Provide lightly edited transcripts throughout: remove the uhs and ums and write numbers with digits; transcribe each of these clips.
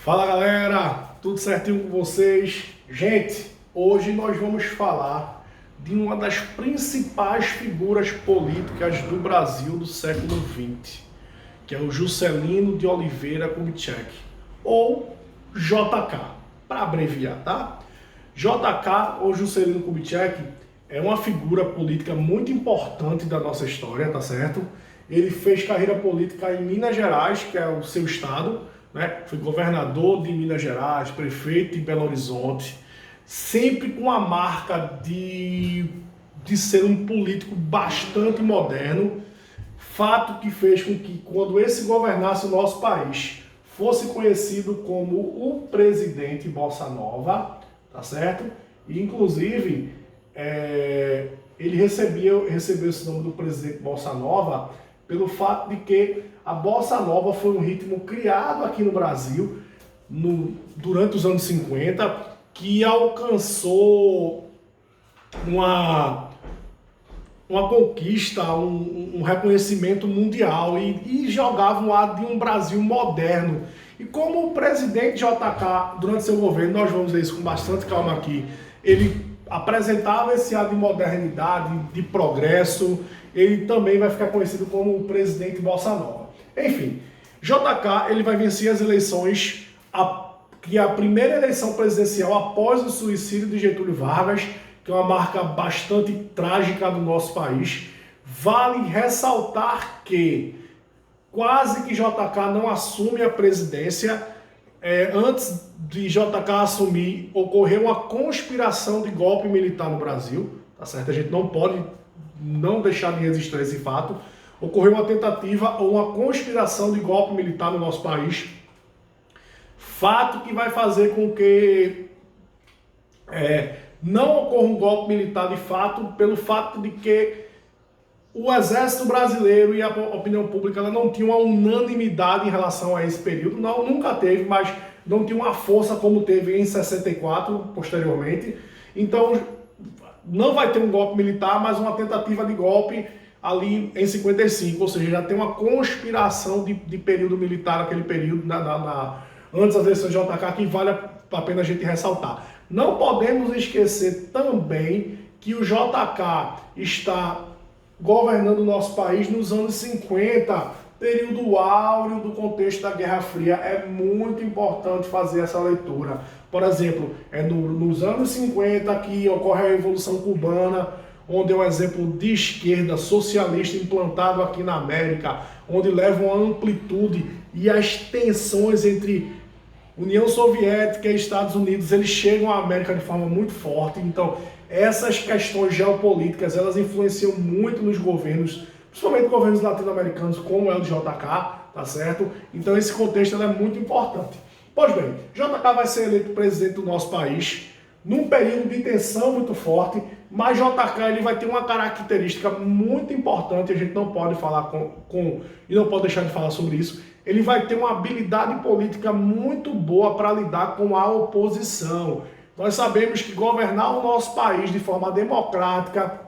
Fala galera, tudo certinho com vocês? Gente, hoje nós vamos falar de uma das principais figuras políticas do Brasil do século XX, que é o Juscelino de Oliveira Kubitschek, ou JK, para abreviar, tá? JK ou Juscelino Kubitschek é uma figura política muito importante da nossa história, tá certo? Ele fez carreira política em Minas Gerais, que é o seu estado, né? Foi governador de Minas Gerais, prefeito de Belo Horizonte, sempre com a marca de ser um político bastante moderno, fato que fez com que, quando esse governasse o nosso país, fosse conhecido como o presidente Bossa Nova, tá certo? E, inclusive, ele recebeu esse nome do presidente Bossa Nova pelo fato de que a Bossa Nova foi um ritmo criado aqui no Brasil durante os anos 50, que alcançou uma conquista, um reconhecimento mundial e jogava um ar de um Brasil moderno. E como o presidente JK, durante seu governo, nós vamos ver isso com bastante calma aqui, ele apresentava esse ar de modernidade, de progresso, ele também vai ficar conhecido como o presidente Bossa Nova. Enfim, JK ele vai vencer as eleições, que é a primeira eleição presidencial após o suicídio de Getúlio Vargas, que é uma marca bastante trágica do nosso país. Vale ressaltar que quase que JK não assume a presidência. Antes de JK assumir, ocorreu uma conspiração de golpe militar no Brasil, tá certo? A gente não pode não deixar de registrar esse fato. Ocorreu uma tentativa ou uma conspiração de golpe militar no nosso país, fato que vai fazer com que não ocorra um golpe militar de fato, pelo fato de que o exército brasileiro e a opinião pública ela não tinha uma unanimidade em relação a esse período. Não, nunca teve, mas não tinha uma força como teve em 64, posteriormente. Então, não vai ter um golpe militar, mas uma tentativa de golpe ali em 55, ou seja, já tem uma conspiração de período militar naquele período, antes das eleições de JK, que vale a pena a gente ressaltar. Não podemos esquecer também que o JK está governando o nosso país nos anos 50, período áureo do contexto da Guerra Fria. É muito importante fazer essa leitura. Por exemplo, nos anos 50 que ocorre a Revolução Cubana, onde é um exemplo de esquerda socialista implantado aqui na América, onde leva uma amplitude e as tensões entre União Soviética e Estados Unidos, eles chegam à América de forma muito forte. Então, essas questões geopolíticas, elas influenciam muito nos governos, principalmente governos latino-americanos, como é o de JK, tá certo? Então, esse contexto é muito importante. Pois bem, JK vai ser eleito presidente do nosso país num período de tensão muito forte, mas JK ele vai ter uma característica muito importante, a gente não pode falar e não pode deixar de falar sobre isso. Ele vai ter uma habilidade política muito boa para lidar com a oposição. Nós sabemos que governar o nosso país de forma democrática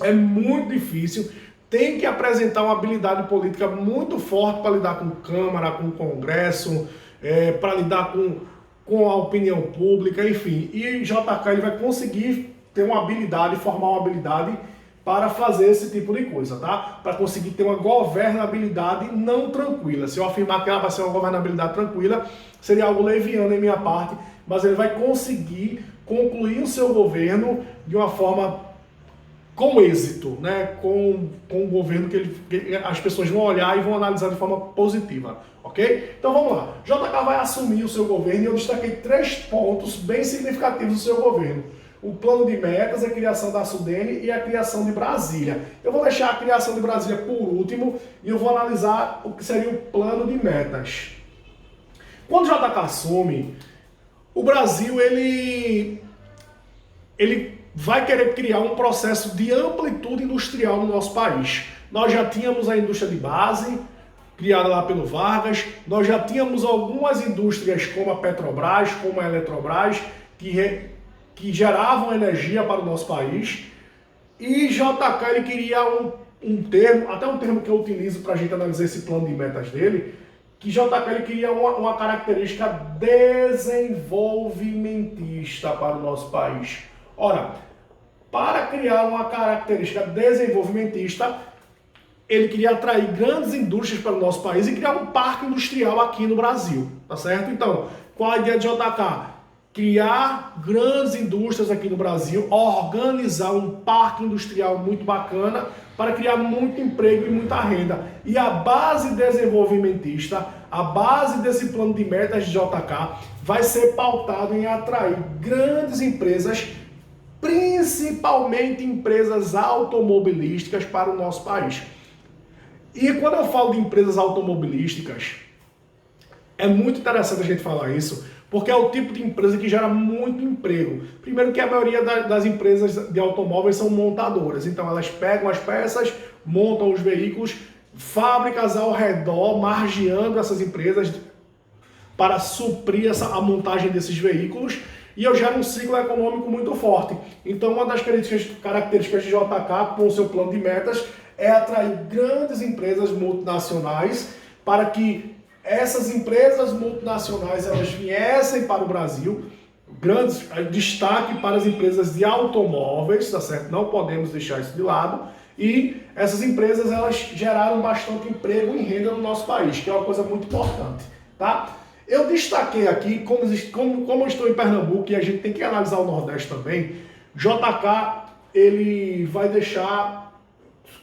é muito difícil. Tem que apresentar uma habilidade política muito forte para lidar com Câmara, com Congresso, para lidar com a opinião pública, enfim. E JK ele vai conseguir ter uma habilidade, formar uma habilidade para fazer esse tipo de coisa, tá? Para conseguir ter uma governabilidade não tranquila. Se eu afirmar que ela vai ser uma governabilidade tranquila, seria algo leviano em minha parte, mas ele vai conseguir concluir o seu governo de uma forma com êxito, né? Com um governo que as pessoas vão olhar e vão analisar de forma positiva, ok? Então vamos lá. JK vai assumir o seu governo e eu destaquei 3 pontos bem significativos do seu governo. O plano de metas, a criação da Sudene e a criação de Brasília. Eu vou deixar a criação de Brasília por último e eu vou analisar o que seria o plano de metas. Quando o JK assume, o Brasil ele vai querer criar um processo de amplitude industrial no nosso país. Nós já tínhamos a indústria de base, criada lá pelo Vargas, nós já tínhamos algumas indústrias como a Petrobras, como a Eletrobras, que geravam energia para o nosso país, e JK ele queria um termo, até um termo que eu utilizo para a gente analisar esse plano de metas dele, que JK ele queria uma característica desenvolvimentista para o nosso país. Ora, para criar uma característica desenvolvimentista, ele queria atrair grandes indústrias para o nosso país e criar um parque industrial aqui no Brasil, tá certo? Então, qual a ideia de JK? Criar grandes indústrias aqui no Brasil, organizar um parque industrial muito bacana para criar muito emprego e muita renda. E a base desenvolvimentista, a base desse plano de metas de JK vai ser pautado em atrair grandes empresas, principalmente empresas automobilísticas para o nosso país. E quando eu falo de empresas automobilísticas, é muito interessante a gente falar isso, porque é o tipo de empresa que gera muito emprego. Primeiro que a maioria das empresas de automóveis são montadoras, então elas pegam as peças, montam os veículos, fábricas ao redor, margeando essas empresas para suprir a montagem desses veículos, e eu gero um ciclo econômico muito forte. Então uma das características de JK com o seu plano de metas é atrair grandes empresas multinacionais para que essas empresas multinacionais elas viessem para o Brasil, grandes destaque para as empresas de automóveis, tá certo? Não podemos deixar isso de lado. E essas empresas elas geraram bastante emprego e renda no nosso país, que é uma coisa muito importante, tá? Eu destaquei aqui, como eu estou em Pernambuco e a gente tem que analisar o Nordeste também, JK ele vai deixar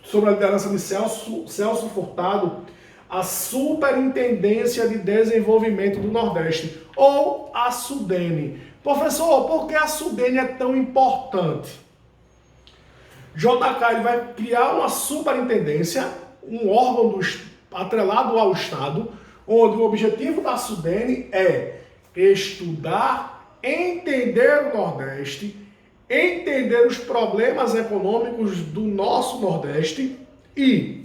sobre a liderança de Celso Furtado a Superintendência de Desenvolvimento do Nordeste, ou a SUDENE. Professor, por que a SUDENE é tão importante? JK ele vai criar uma superintendência, um órgão atrelado ao Estado, onde o objetivo da SUDENE é estudar, entender o Nordeste, entender os problemas econômicos do nosso Nordeste e,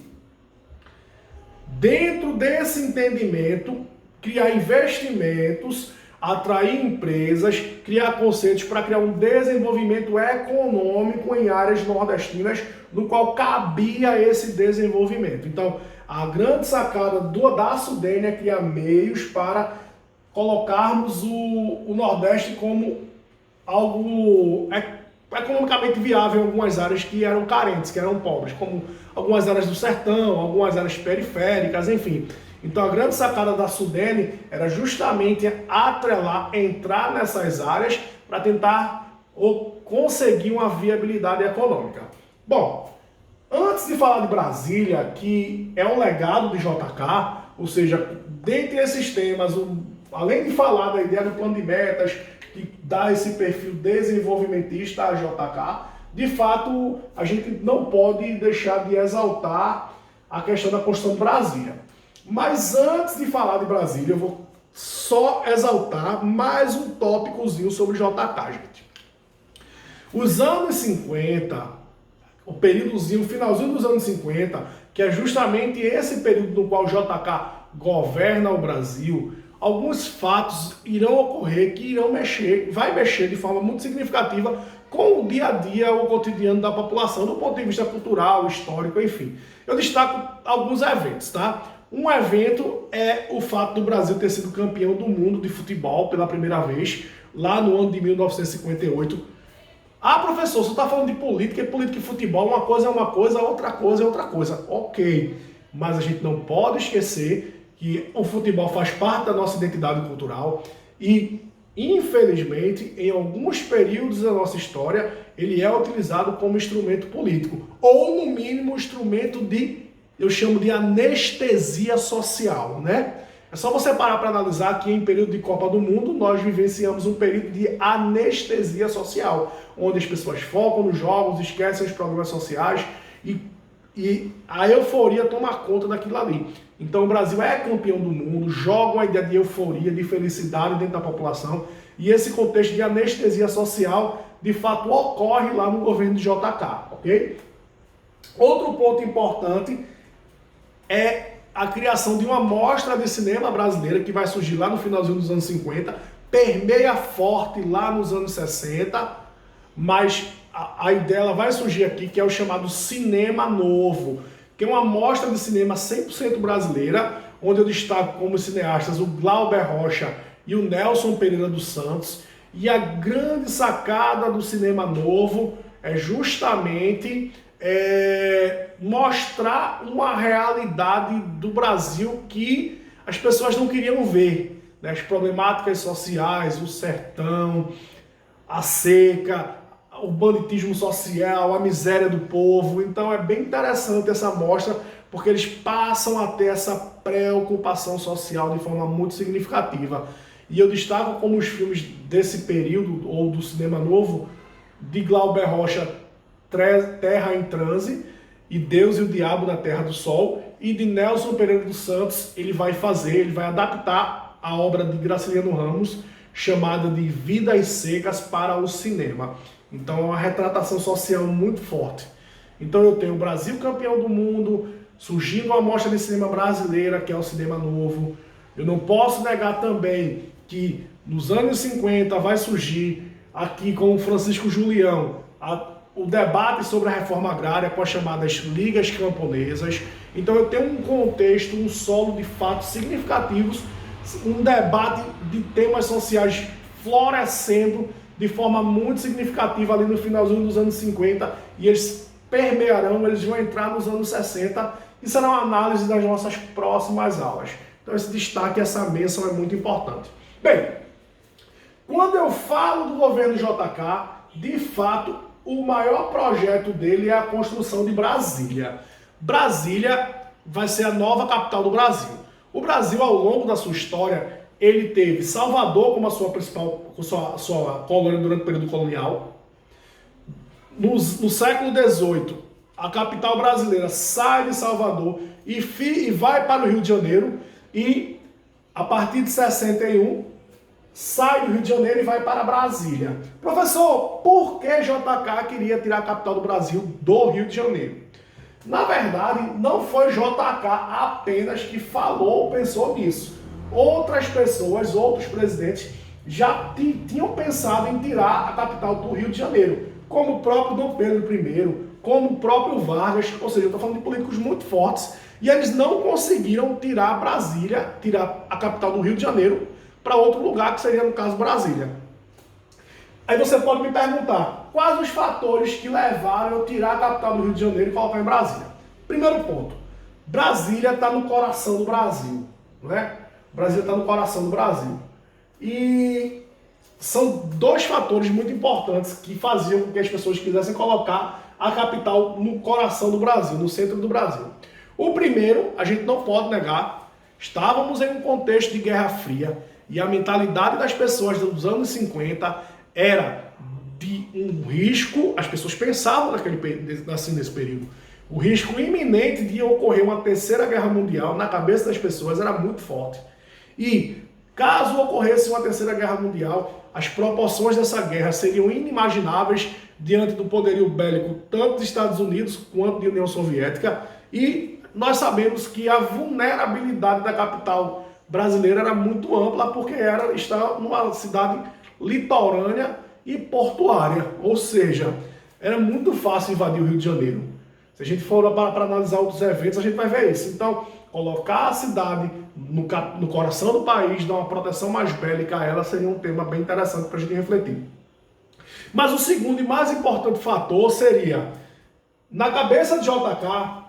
dentro desse entendimento, criar investimentos, atrair empresas, criar conceitos para criar um desenvolvimento econômico em áreas nordestinas, no qual cabia esse desenvolvimento. Então, a grande sacada da SUDENE é criar meios para colocarmos o Nordeste como algo economicamente viável em algumas áreas que eram carentes, que eram pobres, como algumas áreas do sertão, algumas áreas periféricas, enfim. Então a grande sacada da SUDENE era justamente entrar nessas áreas para tentar conseguir uma viabilidade econômica. Bom, antes de falar de Brasília, que é um legado de JK, ou seja, dentre esses temas, além de falar da ideia do plano de metas, que dá esse perfil desenvolvimentista a JK, de fato, a gente não pode deixar de exaltar a questão da construção de Brasília. Mas antes de falar de Brasília, eu vou só exaltar mais um tópicozinho sobre JK, gente. Os anos 50, o períodozinho, o finalzinho dos anos 50, que é justamente esse período no qual o JK governa o Brasil, alguns fatos irão ocorrer que vai mexer de forma muito significativa com o dia a dia, o cotidiano da população, do ponto de vista cultural, histórico, enfim. Eu destaco alguns eventos, tá? Um evento é o fato do Brasil ter sido campeão do mundo de futebol pela primeira vez, lá no ano de 1958. Ah, professor, você está falando de política e futebol, uma coisa é uma coisa, outra coisa é outra coisa. Ok, mas a gente não pode esquecer que o futebol faz parte da nossa identidade cultural e, infelizmente, em alguns períodos da nossa história, ele é utilizado como instrumento político, ou, no mínimo, instrumento eu chamo de anestesia social, né? É só você parar para analisar que em período de Copa do Mundo, nós vivenciamos um período de anestesia social, onde as pessoas focam nos jogos, esquecem os problemas sociais e a euforia toma conta daquilo ali. Então o Brasil é campeão do mundo, joga uma ideia de euforia, de felicidade dentro da população, e esse contexto de anestesia social, de fato, ocorre lá no governo de JK, ok? Outro ponto importante é a criação de uma mostra de cinema brasileira que vai surgir lá no finalzinho dos anos 50, permeia forte lá nos anos 60, mas a ideia ela vai surgir aqui, que é o chamado Cinema Novo, que é uma mostra de cinema 100% brasileira, onde eu destaco como cineastas o Glauber Rocha e o Nelson Pereira dos Santos. E a grande sacada do cinema novo é justamente mostrar uma realidade do Brasil que as pessoas não queriam ver, né? As problemáticas sociais, o sertão, a seca, o banditismo social, a miséria do povo. Então é bem interessante essa mostra, porque eles passam a ter essa preocupação social de forma muito significativa. E eu destaco como os filmes desse período, ou do cinema novo, de Glauber Rocha, Terra em Transe, e Deus e o Diabo na Terra do Sol, e de Nelson Pereira dos Santos, ele vai adaptar a obra de Graciliano Ramos, chamada de Vidas Secas, para o cinema. Então é uma retratação social muito forte. Então eu tenho o Brasil campeão do mundo, surgindo uma mostra de cinema brasileira, que é o cinema novo. Eu não posso negar também que nos anos 50 vai surgir aqui com o Francisco Julião o debate sobre a reforma agrária com as chamadas ligas camponesas. Então eu tenho um contexto, um solo de fatos significativos, um debate de temas sociais florescendo de forma muito significativa ali no finalzinho dos anos 50, e eles permearão, eles vão entrar nos anos 60 e será uma análise das nossas próximas aulas. Então esse destaque, essa menção é muito importante. Bem, quando eu falo do governo JK, de fato, o maior projeto dele é a construção de Brasília. Brasília vai ser a nova capital do Brasil. O Brasil, ao longo da sua história, ele teve Salvador como a sua principal, sua colônia durante o período colonial. No século XVIII, a capital brasileira sai de Salvador e vai para o Rio de Janeiro, e a partir de 61 sai do Rio de Janeiro e vai para Brasília. Professor, por que JK queria tirar a capital do Brasil do Rio de Janeiro? Na verdade, não foi JK apenas que falou ou pensou nisso. Outras pessoas, outros presidentes, já tinham pensado em tirar a capital do Rio de Janeiro, como o próprio Dom Pedro I, como o próprio Vargas, ou seja, eu estou falando de políticos muito fortes, e eles não conseguiram tirar Brasília, tirar a capital do Rio de Janeiro, para outro lugar, que seria, no caso, Brasília. Aí você pode me perguntar, quais os fatores que levaram eu tirar a capital do Rio de Janeiro e colocar em Brasília? Primeiro ponto, Brasília está no coração do Brasil, né? Brasília está no coração do Brasil. E são dois fatores muito importantes que faziam com que as pessoas quisessem colocar a capital no coração do Brasil, no centro do Brasil. O primeiro, a gente não pode negar, estávamos em um contexto de Guerra Fria, e a mentalidade das pessoas dos anos 50 era de um risco, as pessoas pensavam nesse período, o risco iminente de ocorrer uma terceira guerra mundial na cabeça das pessoas era muito forte. E caso ocorresse uma terceira guerra mundial, as proporções dessa guerra seriam inimagináveis diante do poderio bélico tanto dos Estados Unidos quanto da União Soviética, e nós sabemos que a vulnerabilidade da capital brasileira era muito ampla, porque está numa cidade litorânea e portuária, ou seja, era muito fácil invadir o Rio de Janeiro. Se a gente for para analisar outros eventos, a gente vai ver isso. Então, colocar a cidade no coração do país, dar uma proteção mais bélica a ela, seria um tema bem interessante para a gente refletir. Mas o segundo e mais importante fator seria, na cabeça de JK,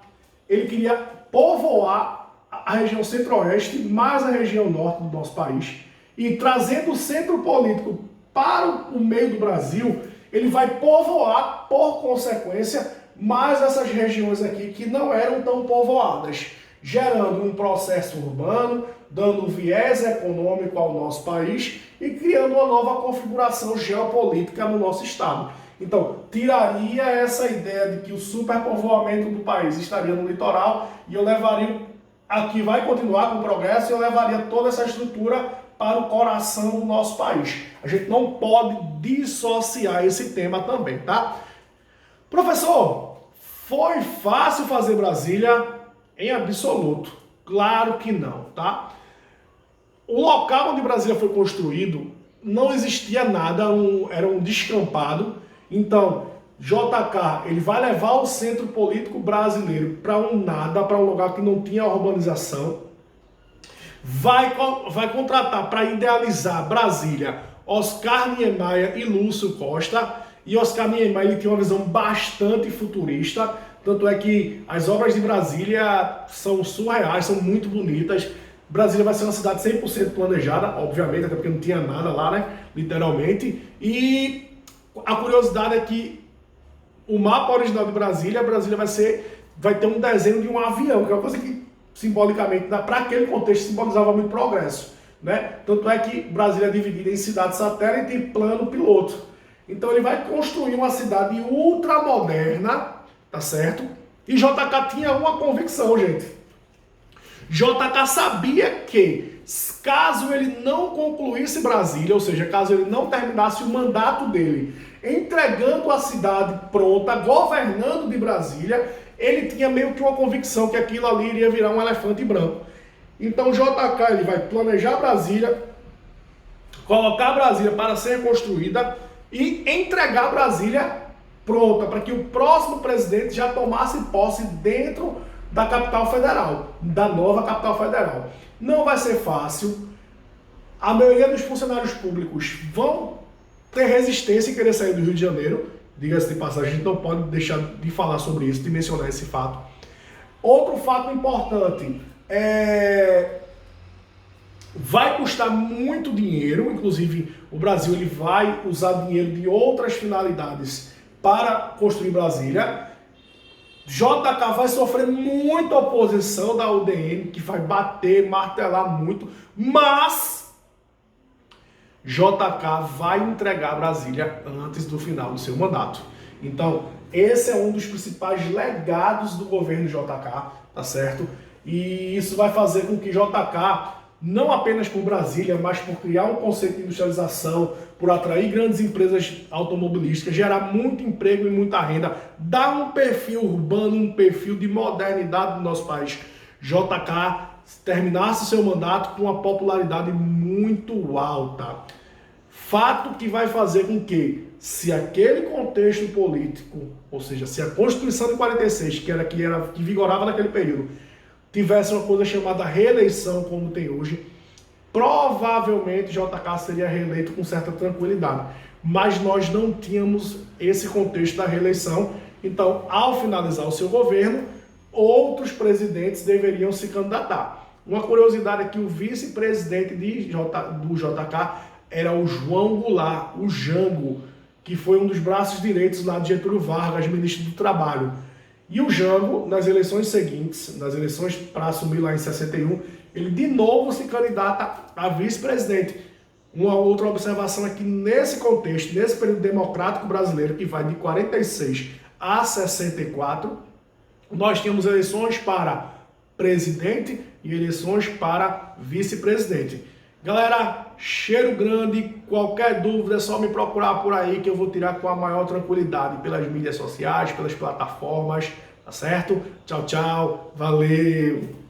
ele queria povoar a região centro-oeste, mais a região norte do nosso país, e trazendo o centro político para o meio do Brasil, ele vai povoar, por consequência, mais essas regiões aqui que não eram tão povoadas, gerando um processo urbano, dando um viés econômico ao nosso país e criando uma nova configuração geopolítica no nosso estado. Então, tiraria essa ideia de que o superpovoamento do país estaria no litoral, e eu levaria, aqui vai continuar com o progresso, e eu levaria toda essa estrutura para o coração do nosso país. A gente não pode dissociar esse tema também, tá? Professor, foi fácil fazer Brasília? Em absoluto. Claro que não, tá? O local onde Brasília foi construído não existia nada, era um descampado. Então, JK, ele vai levar o centro político brasileiro para um nada, para um lugar que não tinha urbanização. vai contratar para idealizar Brasília Oscar Niemeyer e Lúcio Costa. E Oscar Niemeyer ele tem uma visão bastante futurista, tanto é que as obras de Brasília são surreais, são muito bonitas. Brasília vai ser uma cidade 100% planejada, obviamente, até porque não tinha nada lá, né, literalmente. E a curiosidade é que o mapa original de Brasília vai ter um desenho de um avião, que é uma coisa que simbolicamente, para aquele contexto, simbolizava muito progresso, né? Tanto é que Brasília é dividida em cidade satélite e plano piloto. Então ele vai construir uma cidade ultramoderna, tá certo? E JK tinha uma convicção, gente. JK sabia que, caso ele não concluísse Brasília, ou seja, caso ele não terminasse o mandato dele, entregando a cidade pronta, governando de Brasília, ele tinha meio que uma convicção que aquilo ali iria virar um elefante branco. Então o JK ele vai planejar Brasília, colocar Brasília para ser construída e entregar Brasília pronta, para que o próximo presidente já tomasse posse dentro da capital federal, da nova capital federal. Não vai ser fácil. A maioria dos funcionários públicos vão ter resistência em querer sair do Rio de Janeiro. Diga-se de passagem, a gente não pode deixar de falar sobre isso, de mencionar esse fato. Outro fato importante vai custar muito dinheiro, inclusive o Brasil ele vai usar dinheiro de outras finalidades para construir Brasília. JK vai sofrer muita oposição da UDN, que vai bater, martelar muito, mas JK vai entregar Brasília antes do final do seu mandato. Então, esse é um dos principais legados do governo JK, tá certo? E isso vai fazer com que JK, não apenas por Brasília, mas por criar um conceito de industrialização, por atrair grandes empresas automobilísticas, gerar muito emprego e muita renda, dar um perfil urbano, um perfil de modernidade no nosso país. JK terminasse seu mandato com uma popularidade muito alta. Fato que vai fazer com que, se aquele contexto político, ou seja, se a Constituição de 46, que vigorava naquele período, tivesse uma coisa chamada reeleição, como tem hoje, provavelmente JK seria reeleito com certa tranquilidade. Mas nós não tínhamos esse contexto da reeleição. Então, ao finalizar o seu governo, outros presidentes deveriam se candidatar. Uma curiosidade é que o vice-presidente do JK era o João Goulart, o Jango, que foi um dos braços direitos lá de Getúlio Vargas, ministro do Trabalho. E o Jango, nas eleições seguintes, nas eleições para assumir lá em 61, ele de novo se candidata a vice-presidente. Uma outra observação é que nesse contexto, nesse período democrático brasileiro, que vai de 46 a 64, nós tínhamos eleições para presidente e eleições para vice-presidente. Galera, cheiro grande, qualquer dúvida é só me procurar por aí que eu vou tirar com a maior tranquilidade pelas mídias sociais, pelas plataformas, tá certo? Tchau, tchau, valeu!